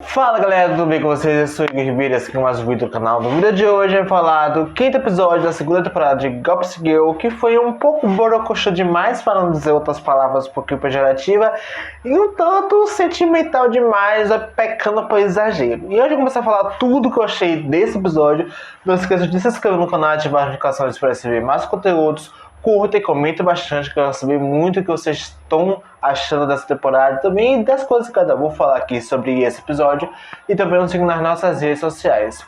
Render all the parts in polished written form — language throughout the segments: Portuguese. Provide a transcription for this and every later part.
Fala galera, tudo bem com vocês? Eu sou o Igor Ribeiro, esse aqui é mais um vídeo do canal. No vídeo de hoje eu vou falar do quinto episódio da segunda temporada de Gossip Girl, que foi um pouco borocochô demais, para não dizer outras palavras um pouquinho pejorativa, e um tanto sentimental demais, pecando por exagero. E hoje eu vou começar a falar tudo que eu achei desse episódio. Não esqueça de se inscrever no canal, ativar as notificações para receber mais conteúdos. Curta e comenta bastante, que eu quero saber muito o que vocês estão achando dessa temporada também, das coisas que eu vou falar aqui sobre esse episódio, e também nos sigam nas nossas redes sociais.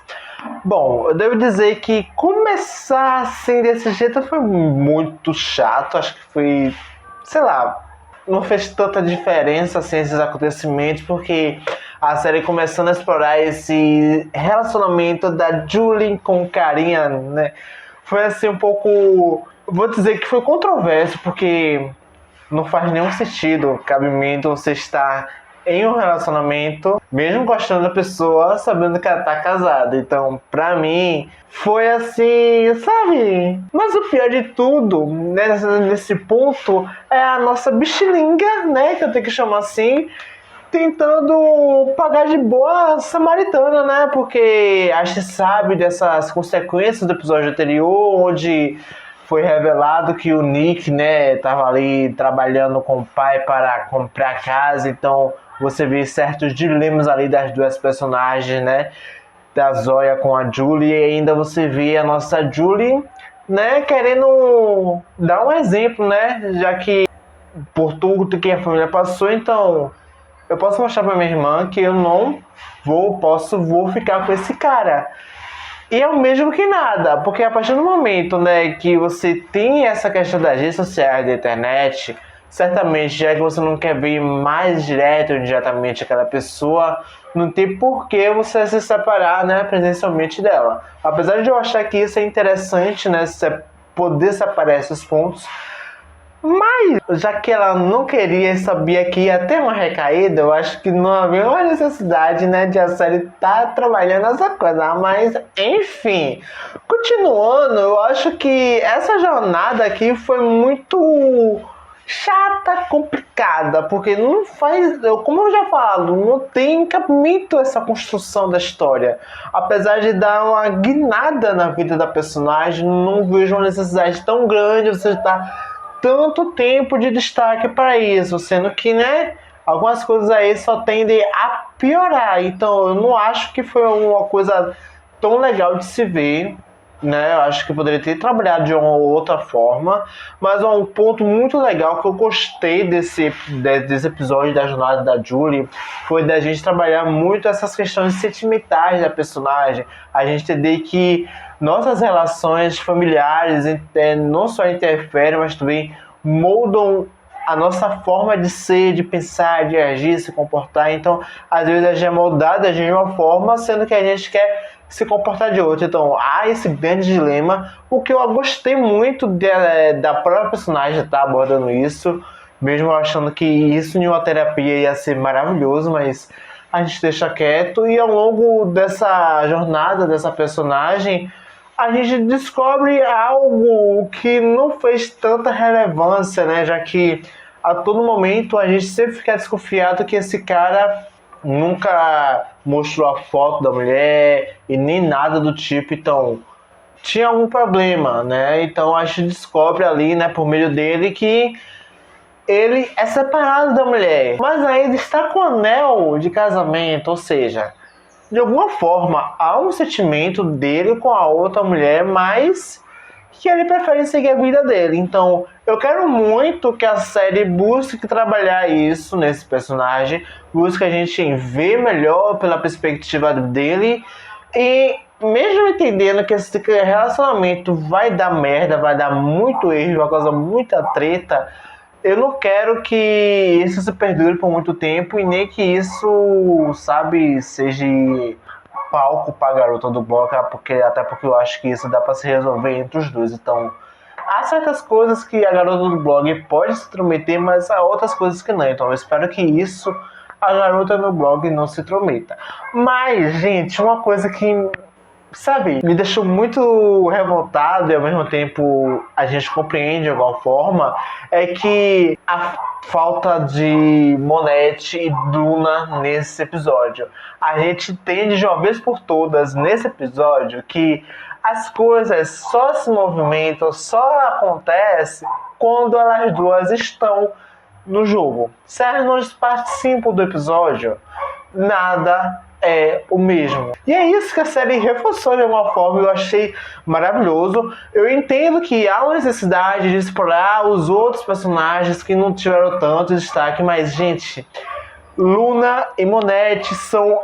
Bom, eu devo dizer que começar assim desse jeito foi muito chato. Acho que foi, sei lá, não fez tanta diferença assim esses acontecimentos, porque a série começando a explorar esse relacionamento da Julie com o carinha, né? Foi assim um pouco, vou dizer que foi controverso, porque não faz nenhum sentido o cabimento você estar em um relacionamento, mesmo gostando da pessoa, sabendo que ela tá casada. Então, pra mim, foi assim, sabe? Mas o pior de tudo, né, nesse ponto, é a nossa bichilinga, né, que eu tenho que chamar assim, tentando pagar de boa samaritana, né? Porque a gente sabe dessas consequências do episódio anterior, onde foi revelado que o Nick, né, tava ali trabalhando com o pai para comprar casa. Então você vê certos dilemas ali das duas personagens, né? Da Zoya com a Julie, e ainda você vê a nossa Julie, né, querendo dar um exemplo, né? Já que por tudo que a família passou, então eu posso mostrar pra minha irmã que eu não vou ficar com esse cara. E é o mesmo que nada, porque a partir do momento, né, que você tem essa questão das redes sociais, da internet, certamente, já que você não quer ver mais direto ou indiretamente aquela pessoa, não tem por que você se separar, né, presencialmente dela. Apesar de eu achar que isso é interessante, né, poder separar esses pontos, mas, já que ela não queria e sabia que ia ter uma recaída, eu acho que não havia uma necessidade, né, de a série estar trabalhando essa coisa. Mas, enfim, continuando, eu acho que essa jornada aqui foi muito chata, complicada, porque não faz, como eu já falo, não tem cabimento essa construção da história. Apesar de dar uma guinada na vida da personagem, não vejo uma necessidade tão grande você estar tanto tempo de destaque para isso, sendo que, né, algumas coisas aí só tendem a piorar. Então eu não acho que foi uma coisa tão legal de se ver, né? Eu acho que poderia ter trabalhado de uma outra forma, mas um ponto muito legal que eu gostei desse episódio da jornada da Julie foi da gente trabalhar muito essas questões sentimentais da personagem, a gente entender que nossas relações familiares não só interferem, mas também moldam a nossa forma de ser, de pensar, de agir, se comportar. Então, às vezes a gente é moldada de uma forma, sendo que a gente quer se comportar de outra. Então, há esse grande dilema. O que eu gostei muito da própria personagem estar abordando isso, mesmo achando que isso em uma terapia ia ser maravilhoso, mas a gente deixa quieto. E ao longo dessa jornada dessa personagem, a gente descobre algo que não fez tanta relevância, né? Já que a todo momento a gente sempre fica desconfiado que esse cara nunca mostrou a foto da mulher e nem nada do tipo. Então tinha algum problema, né? Então a gente descobre ali, né, por meio dele, que ele é separado da mulher, mas ainda está com o anel de casamento. Ou seja, de alguma forma há um sentimento dele com a outra mulher, mas que ele prefere seguir a vida dele. Então eu quero muito que a série busque trabalhar isso nesse personagem, busque a gente ver melhor pela perspectiva dele, e mesmo entendendo que esse relacionamento vai dar merda, vai dar muito erro, vai causar muita treta, eu não quero que isso se perdure por muito tempo, e nem que isso, sabe, seja palco pra garota do bloco, até porque eu acho que isso dá pra se resolver entre os dois. Então, há certas coisas que a garota do blog pode se intrometer, mas há outras coisas que não. Então, eu espero que isso a garota no blog não se intrometa. Mas, gente, uma coisa que sabe, me deixou muito revoltado e ao mesmo tempo a gente compreende de alguma forma, é que a falta de Monete e Luna nesse episódio. A gente entende de uma vez por todas nesse episódio que as coisas só se movimentam, só acontecem quando elas duas estão no jogo. Se elas não participam do episódio, nada é o mesmo. E é isso que a série reforçou de alguma forma, eu achei maravilhoso. Eu entendo que há uma necessidade de explorar os outros personagens que não tiveram tanto destaque, mas, gente, Luna e Monete são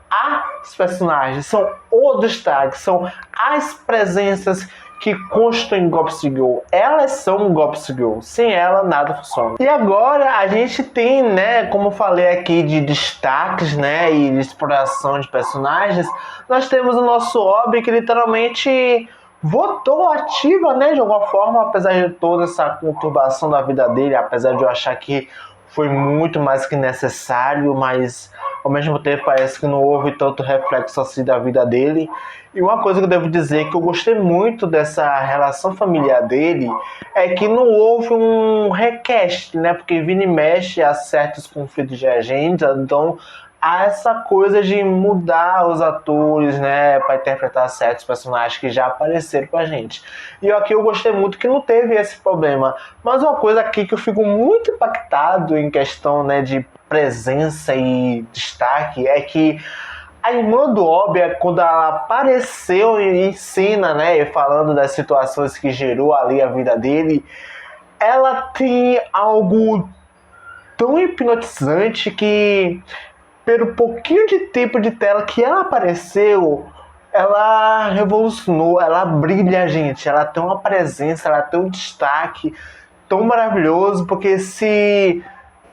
as personagens, são o destaque, são as presenças que constam em Gossip Girl. Elas são Gossip Girl. Sem ela, nada funciona. E agora a gente tem, né, como eu falei aqui, de destaques, né, e de exploração de personagens, nós temos o nosso Obi, que literalmente votou ativa, né, de alguma forma, apesar de toda essa conturbação da vida dele, apesar de eu achar que foi muito mais que necessário, mas ao mesmo tempo parece que não houve tanto reflexo assim da vida dele. E uma coisa que eu devo dizer que eu gostei muito dessa relação familiar dele é que não houve um recast, né? Porque vira e mexe há certos conflitos de agenda, então há essa coisa de mudar os atores, né, para interpretar certos personagens que já apareceram com a gente. E aqui eu gostei muito que não teve esse problema. Mas uma coisa aqui que eu fico muito impactado em questão, né, de presença e destaque é que a irmã do Obi, quando ela apareceu em cena, né, falando das situações que gerou ali a vida dele, ela tem algo tão hipnotizante que, pelo pouquinho de tempo de tela que ela apareceu, ela revolucionou, ela brilha, gente. Ela tem uma presença, ela tem um destaque tão maravilhoso, porque se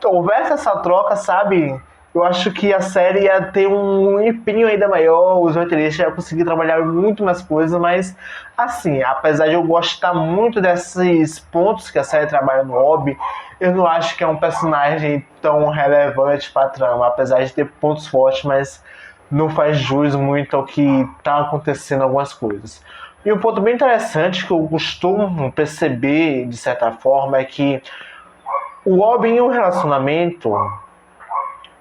houvesse essa troca, sabe, eu acho que a série ia ter um empenho ainda maior, os roteiristas iam conseguir trabalhar muito mais coisas, mas assim, apesar de eu gostar muito desses pontos que a série trabalha no Obi, eu não acho que é um personagem tão relevante pra trama, apesar de ter pontos fortes, mas não faz jus muito ao que tá acontecendo em algumas coisas. E um ponto bem interessante que eu costumo perceber, de certa forma, é que o Obi em um relacionamento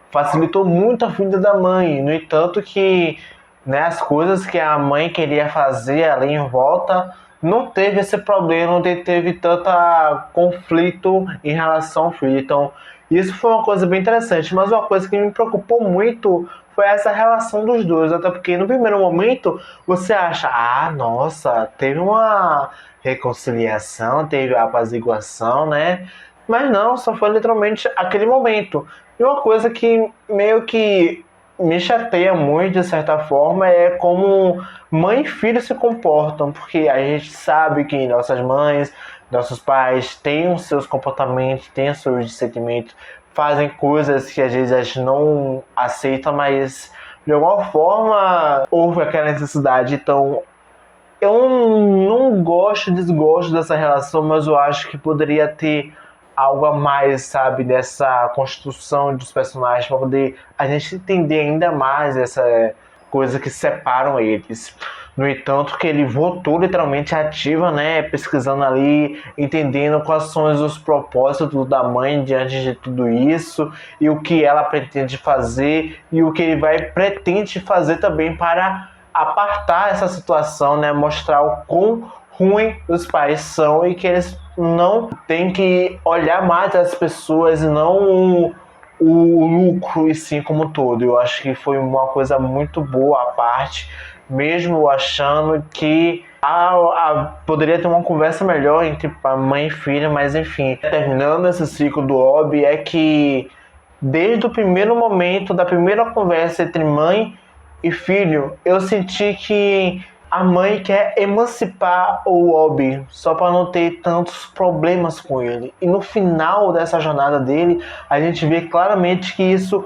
facilitou muito a vida da mãe. No entanto que, né, as coisas que a mãe queria fazer ali em volta não teve esse problema, não teve tanto conflito em relação ao filho. Então, isso foi uma coisa bem interessante. Mas uma coisa que me preocupou muito foi essa relação dos dois. Até porque no primeiro momento você acha, nossa, teve uma reconciliação, teve a apaziguação, né? Mas não, só foi literalmente aquele momento. E uma coisa que meio que me chateia muito, de certa forma, é como mãe e filho se comportam. Porque a gente sabe que nossas mães, nossos pais têm os seus comportamentos, têm os seus sentimentos, fazem coisas que às vezes a gente não aceita, mas de alguma forma houve aquela necessidade. Então, eu não desgosto dessa relação, mas eu acho que poderia ter algo a mais, sabe, dessa construção dos personagens para poder a gente entender ainda mais essa coisa que separam eles. No entanto, que ele voltou literalmente ativa, né, pesquisando ali, entendendo quais são os propósitos da mãe diante de tudo isso e o que ela pretende fazer e o que ele pretende fazer também para apartar essa situação, né, mostrar o quão ruim os pais são e que eles não têm que olhar mais as pessoas e não o lucro e sim como um todo. Eu acho que foi uma coisa muito boa a parte, mesmo achando que poderia ter uma conversa melhor entre mãe e filha, mas enfim, terminando esse ciclo do Obi, é que desde o primeiro momento, da primeira conversa entre mãe e filho, eu senti que a mãe quer emancipar o Obi só para não ter tantos problemas com ele. E no final dessa jornada dele, a gente vê claramente que isso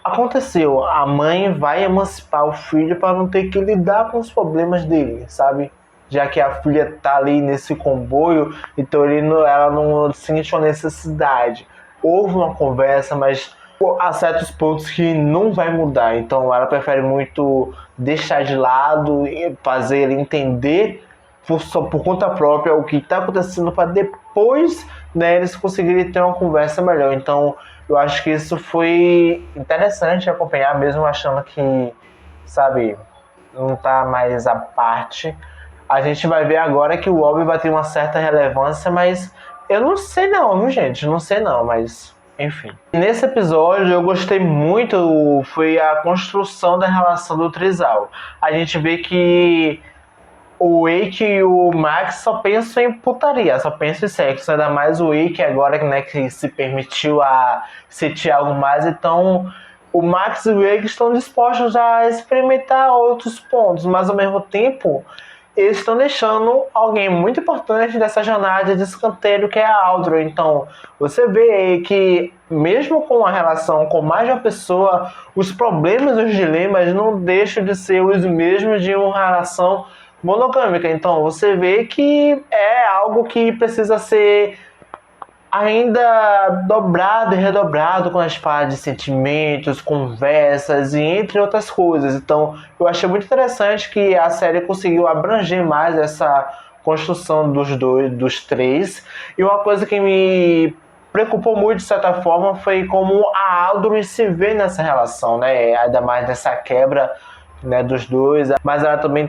aconteceu. A mãe vai emancipar o filho para não ter que lidar com os problemas dele, sabe? Já que a filha tá ali nesse comboio, então ela não sente uma necessidade. Houve uma conversa, mas há certos pontos que não vai mudar. Então ela prefere muito deixar de lado e fazer ele entender por conta própria o que está acontecendo para depois, né, eles conseguirem ter uma conversa melhor. Então eu acho que isso foi interessante acompanhar, mesmo achando que, sabe, não tá mais à parte. A gente vai ver agora que o Obi vai ter uma certa relevância, mas eu não sei não, viu, gente? Não sei não, mas enfim. Nesse episódio eu gostei muito, foi a construção da relação do trisal. A gente vê que o Wake e o Max só pensam em putaria, só pensam em sexo. Ainda mais o Wake agora, né, que se permitiu a sentir algo mais. Então o Max e o Wake estão dispostos a experimentar outros pontos, mas ao mesmo tempo eles estão deixando alguém muito importante dessa jornada de escanteio, que é a Audrey. Então você vê que mesmo com a relação com mais de uma pessoa, os problemas e os dilemas não deixam de ser os mesmos de uma relação monogâmica. Então você vê que é algo que precisa ser ainda dobrado e redobrado quando a gente fala de sentimentos, conversas e entre outras coisas. Então eu achei muito interessante que a série conseguiu abranger mais essa construção dos três. E uma coisa que me preocupou muito de certa forma foi como a Audrey se vê nessa relação, né? Ainda mais nessa quebra, né, dos dois, mas ela também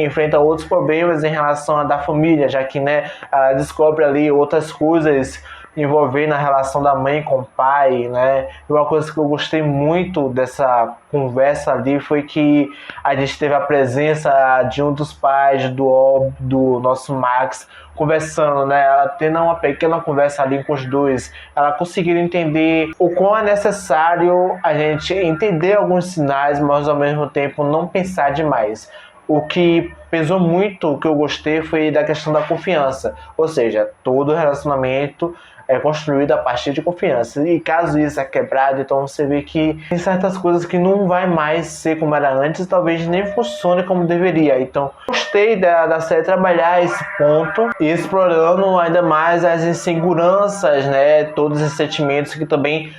enfrenta outros problemas em relação à da família, já que, né, ela descobre ali outras coisas envolvendo a relação da mãe com o pai, né? E uma coisa que eu gostei muito dessa conversa ali foi que a gente teve a presença de um dos pais do nosso Max conversando, né? Ela tendo uma pequena conversa ali com os dois, ela conseguiu entender o quão é necessário a gente entender alguns sinais, mas ao mesmo tempo não pensar demais. O que pesou muito, o que eu gostei, foi da questão da confiança. Ou seja, todo relacionamento é construído a partir de confiança. E caso isso é quebrado, então você vê que tem certas coisas que não vai mais ser como era antes, talvez nem funcione como deveria. Então, gostei da série trabalhar esse ponto e explorando ainda mais as inseguranças, né? Todos os sentimentos que também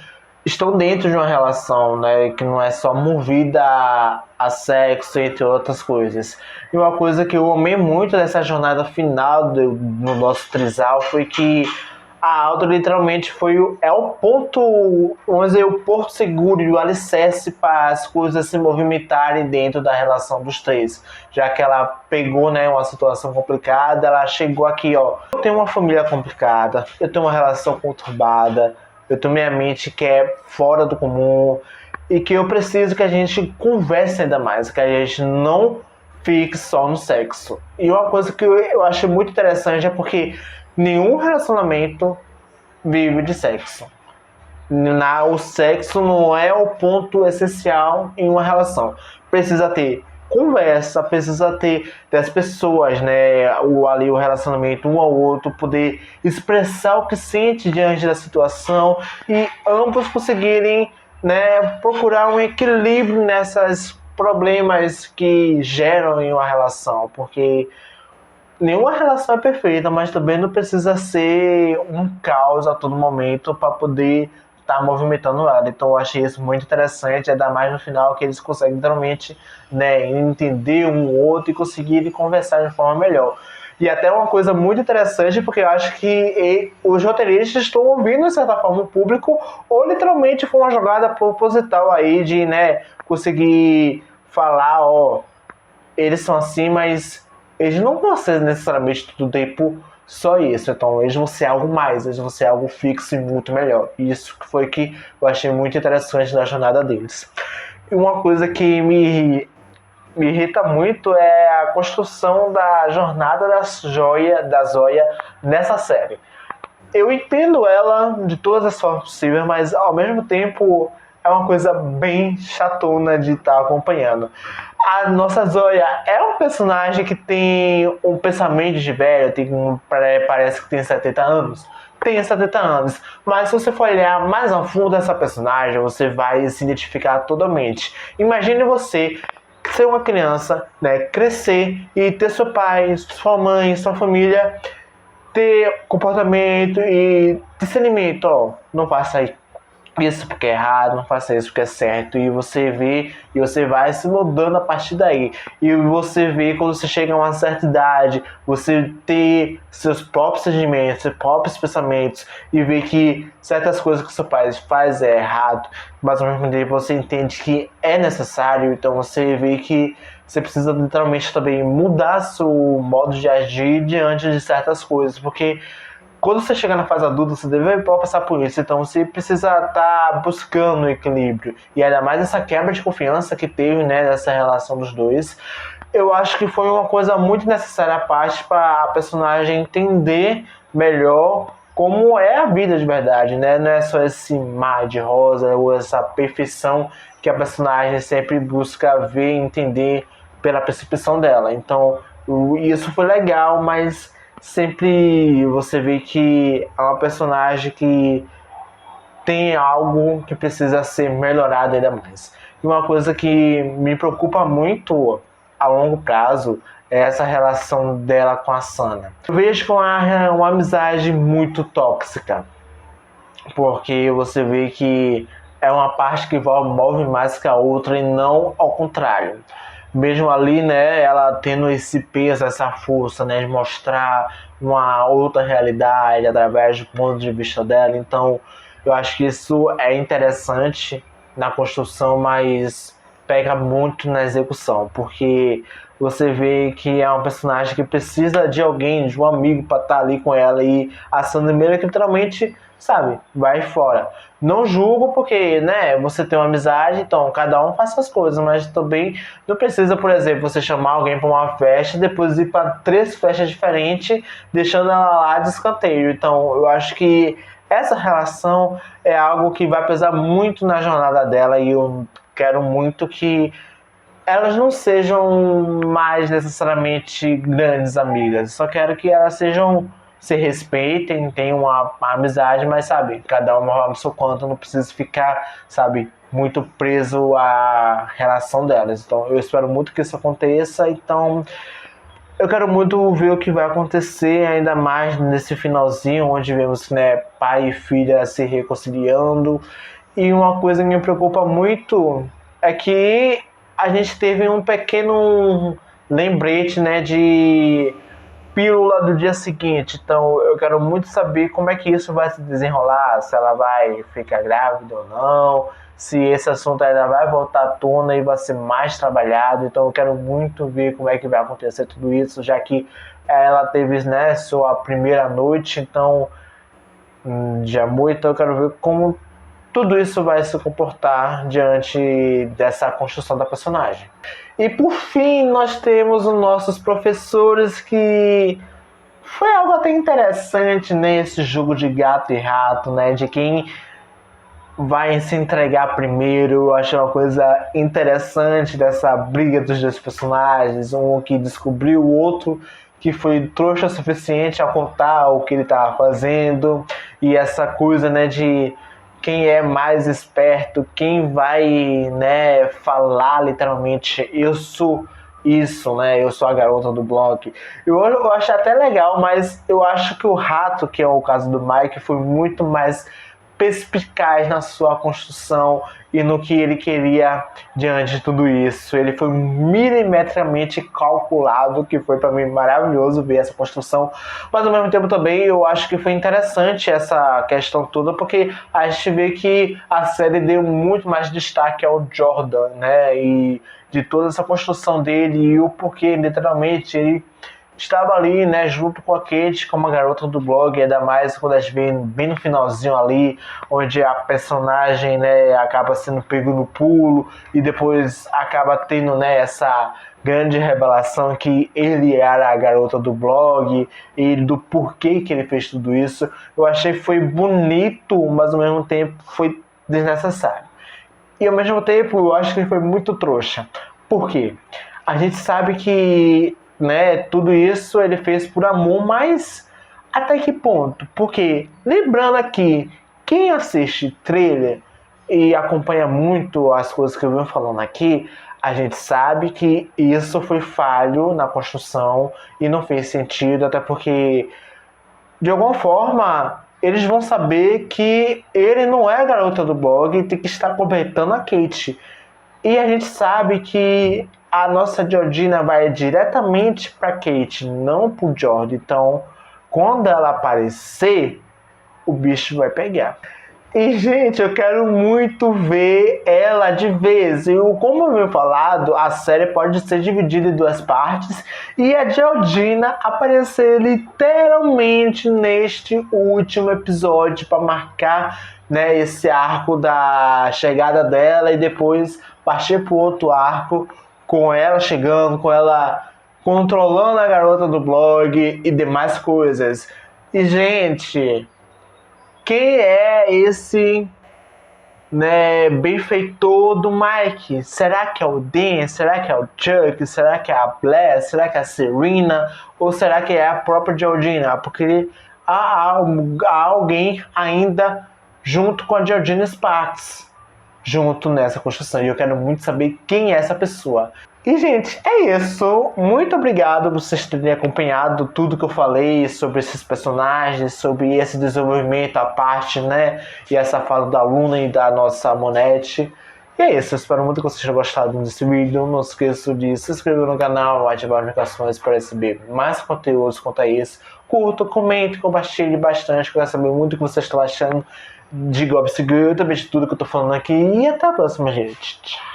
estão dentro de uma relação, né, que não é só movida a sexo, entre outras coisas. E uma coisa que eu amei muito dessa jornada final no nosso trisal foi que a Audrey literalmente é o ponto, vamos dizer, o porto seguro e o alicerce para as coisas se movimentarem dentro da relação dos três. Já que ela pegou, né, uma situação complicada, ela chegou aqui, ó, eu tenho uma família complicada, eu tenho uma relação conturbada, eu tenho minha mente que é fora do comum e que eu preciso que a gente converse ainda mais, que a gente não fique só no sexo. E uma coisa que eu acho muito interessante é porque nenhum relacionamento vive de sexo. O sexo não é o ponto essencial em uma relação. Precisa ter conversa, precisa ter das pessoas, né, o relacionamento um ao outro, poder expressar o que sente diante da situação e ambos conseguirem, né, procurar um equilíbrio nessas problemas que geram em uma relação, porque nenhuma relação é perfeita, mas também não precisa ser um caos a todo momento para poder estar movimentando ela. Então eu achei isso muito interessante, ainda mais no final que eles conseguem literalmente, né, entender um outro e conseguirem conversar de forma melhor. E até uma coisa muito interessante, porque eu acho que os roteiristas estão ouvindo, de certa forma, o público, ou literalmente foi uma jogada proposital aí de, né, conseguir falar, ó, eles são assim, mas eles não vão ser necessariamente todo tempo só isso. Então eles vão ser algo mais, eles vão ser algo fixo e muito melhor. E isso foi que eu achei muito interessante na jornada deles. E uma coisa que me irrita muito é a construção da jornada da Zoya nessa série. Eu entendo ela de todas as formas possíveis, mas ao mesmo tempo é uma coisa bem chatona de estar acompanhando. A nossa Zoya é um personagem que tem um pensamento de velho, parece que tem 70 anos. Tem 70 anos, mas se você for olhar mais a fundo essa personagem, você vai se identificar totalmente. Imagine você ser uma criança, né, crescer e ter seu pai, sua mãe, sua família, ter comportamento e discernimento, ó, não vai sair isso porque é errado, não faça isso porque é certo. E você vê, e você vai se mudando a partir daí. E você vê quando você chega a uma certa idade, você ter seus próprios sentimentos, seus próprios pensamentos, e ver que certas coisas que seu pai faz é errado, mas ao mesmo tempo você entende que é necessário. Então você vê que você precisa literalmente também mudar seu modo de agir diante de certas coisas, porque quando você chegar na fase adulta, você deve passar por isso. Então você precisa estar buscando o equilíbrio. E ainda mais essa quebra de confiança que teve, né, nessa relação dos dois. Eu acho que foi uma coisa muito necessária à parte para a personagem entender melhor como é a vida de verdade, né? Não é só esse mar de rosa ou essa perfeição que a personagem sempre busca ver e entender pela percepção dela. Então, isso foi legal, mas sempre você vê que é uma personagem que tem algo que precisa ser melhorado ainda mais. E uma coisa que me preocupa muito a longo prazo é essa relação dela com a Sana. Eu vejo com uma amizade muito tóxica, porque você vê que é uma parte que move mais que a outra e não ao contrário. Mesmo ali, né, ela tendo esse peso, essa força, né, de mostrar uma outra realidade através do ponto de vista dela. Então, eu acho que isso é interessante na construção, mas pega muito na execução, porque você vê que é uma personagem que precisa de alguém, de um amigo para estar ali com ela, e a Sandra Meira que literalmente, sabe, vai fora. Não julgo porque, né, você tem uma amizade, então cada um faz suas coisas, mas também não precisa, por exemplo, você chamar alguém para uma festa e depois ir para 3 festas diferentes, deixando ela lá de escanteio. Então, eu acho que essa relação é algo que vai pesar muito na jornada dela, e eu quero muito que elas não sejam mais necessariamente grandes amigas. Só quero que elas se respeitem, tenham uma amizade, mas, sabe, cada uma no seu canto, não precisa ficar, sabe, muito preso à relação delas. Então, eu espero muito que isso aconteça. Então, eu quero muito ver o que vai acontecer, ainda mais nesse finalzinho, onde vemos, né, pai e filha se reconciliando. E uma coisa que me preocupa muito é que a gente teve um pequeno lembrete, né, de pílula do dia seguinte. Então eu quero muito saber como é que isso vai se desenrolar, se ela vai ficar grávida ou não, se esse assunto ainda vai voltar à tona e vai ser mais trabalhado. Então eu quero muito ver como é que vai acontecer tudo isso, já que ela teve, né, sua primeira noite, então de amor. Então eu quero ver como tudo isso vai se comportar diante dessa construção da personagem. E por fim, nós temos os nossos professores, que foi algo até interessante, né? Esse jogo de gato e rato, né? De quem vai se entregar primeiro. Eu achei uma coisa interessante dessa briga dos dois personagens. Um que descobriu, o outro que foi trouxa o suficiente a contar o que ele estava fazendo. E essa coisa, né, de quem é mais esperto, quem vai, né, falar literalmente, eu sou isso, né, eu sou a garota do blog. Eu acho até legal, mas eu acho que o rato, que é o caso do Mike, foi muito mais perspicaz na sua construção e no que ele queria diante de tudo isso. Ele foi milimetricamente calculado, que foi para mim maravilhoso ver essa construção, mas ao mesmo tempo também eu acho que foi interessante essa questão toda, porque a gente vê que a série deu muito mais destaque ao Jordan, né, e de toda essa construção dele e o porquê literalmente ele estava ali, né, junto com a Kate, como a garota do blog, ainda mais quando a gente vê bem no finalzinho ali, onde a personagem, né, acaba sendo pego no pulo e depois acaba tendo, né, essa grande revelação que ele era a garota do blog e do porquê que ele fez tudo isso. Eu achei que foi bonito, mas ao mesmo tempo foi desnecessário. E ao mesmo tempo eu acho que ele foi muito trouxa. Por quê? A gente sabe que, né, tudo isso ele fez por amor, mas até que ponto? Porque, lembrando aqui, quem assiste trailer e acompanha muito as coisas que eu venho falando aqui, a gente sabe que isso foi falho na construção e não fez sentido, até porque, de alguma forma, eles vão saber que ele não é a garota do blog e tem que estar cobertando a Kate. E a gente sabe que a nossa Georgina vai diretamente para Kate, não pro George. Então, quando ela aparecer, o bicho vai pegar. E, gente, eu quero muito ver ela de vez. E como eu venho falado, a série pode ser dividida em duas partes. E a Georgina aparecer literalmente neste último episódio para marcar, né, esse arco da chegada dela e depois partir para o outro arco com ela chegando, com ela controlando a garota do blog e demais coisas. E, gente, quem é esse, né, benfeitor do Mike? Será que é o Dan? Será que é o Chuck? Será que é a Blair? Será que é a Serena? Ou será que é a própria Georgina? Porque há alguém ainda junto com a Georgina Sparks, junto nessa construção. E eu quero muito saber quem é essa pessoa. E, gente, é isso. Muito obrigado por vocês terem acompanhado tudo que eu falei sobre esses personagens, sobre esse desenvolvimento, a parte, né? E essa fala da Luna e da nossa Monette. E é isso. Eu espero muito que vocês tenham gostado desse vídeo. Não esqueça de se inscrever no canal, ativar as notificações para receber mais conteúdos quanto a isso. Curta, comente, compartilhe bastante. Quero saber muito o que vocês estão achando de Gossip Girl, também de tudo que eu tô falando aqui. E até a próxima, gente. Tchau.